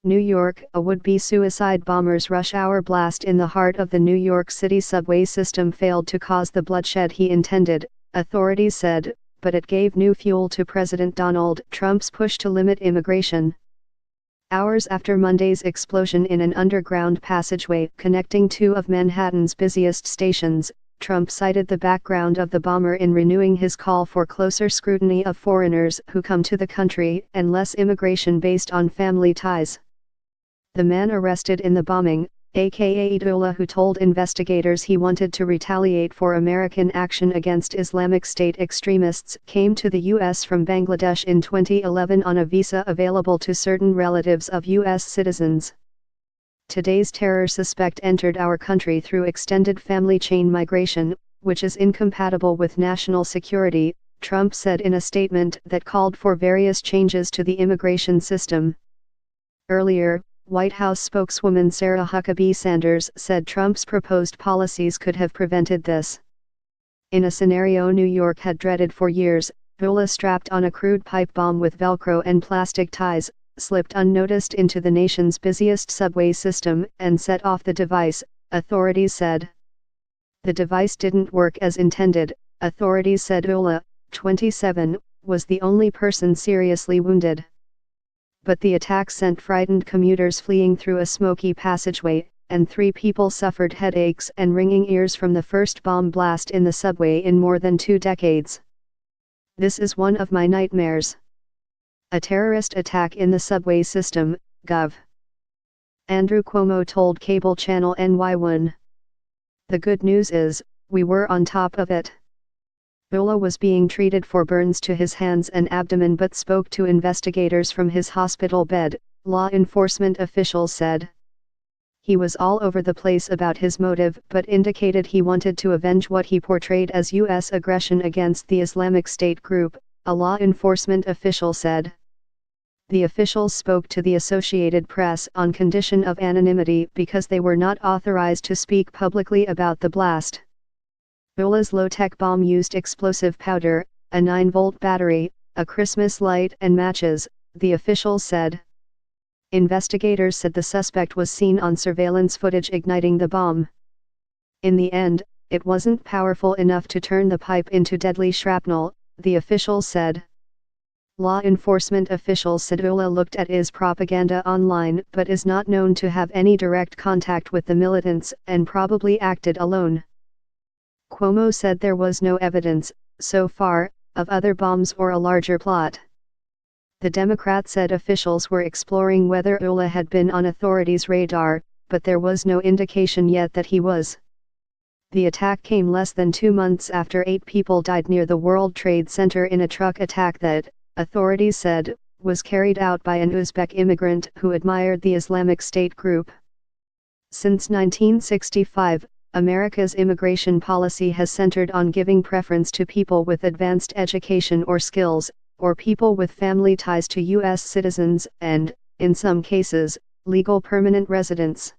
New York, a would-be suicide bomber's rush-hour blast in the heart of the New York City subway system failed to cause the bloodshed he intended, authorities said, but it gave new fuel to President Donald Trump's push to limit immigration. Hours after Monday's explosion in an underground passageway connecting two of Manhattan's busiest stations, Trump cited the background of the bomber in renewing his call for closer scrutiny of foreigners who come to the country and less immigration based on family ties. The man arrested in the bombing, aka Dullah, who told investigators he wanted to retaliate for American action against Islamic State extremists, came to the U.S. from Bangladesh in 2011 on a visa available to certain relatives of U.S. citizens. Today's terror suspect entered our country through extended family chain migration, which is incompatible with national security, Trump said in a statement that called for various changes to the immigration system. Earlier, White House spokeswoman Sarah Huckabee Sanders said Trump's proposed policies could have prevented this. In a scenario New York had dreaded for years, Dullah strapped on a crude pipe bomb with Velcro and plastic ties, slipped unnoticed into the nation's busiest subway system and set off the device, authorities said. The device didn't work as intended, authorities said. Dullah, 27, was the only person seriously wounded. But the attack sent frightened commuters fleeing through a smoky passageway, and 3 people suffered headaches and ringing ears from the first bomb blast in the subway in more than 2 decades. "This is one of my nightmares. A terrorist attack in the subway system," Gov. Andrew Cuomo told cable channel NY1. "The good news is, we were on top of it." Dullah was being treated for burns to his hands and abdomen but spoke to investigators from his hospital bed, law enforcement officials said. He was all over the place about his motive but indicated he wanted to avenge what he portrayed as U.S. aggression against the Islamic State group, a law enforcement official said. The officials spoke to the Associated Press on condition of anonymity because they were not authorized to speak publicly about the blast. Dullah's low-tech bomb used explosive powder, a 9-volt battery, a Christmas light and matches, the officials said. Investigators said the suspect was seen on surveillance footage igniting the bomb. In the end, it wasn't powerful enough to turn the pipe into deadly shrapnel, the officials said. Law enforcement officials said Dullah looked at IS propaganda online but is not known to have any direct contact with the militants and probably acted alone. Cuomo said there was no evidence, so far, of other bombs or a larger plot. The Democrat said officials were exploring whether Dullah had been on authorities' radar, but there was no indication yet that he was. The attack came less than 2 months after 8 people died near the World Trade Center in a truck attack that, authorities said, was carried out by an Uzbek immigrant who admired the Islamic State group. Since 1965, America's immigration policy has centered on giving preference to people with advanced education or skills, or people with family ties to U.S. citizens and, in some cases, legal permanent residents.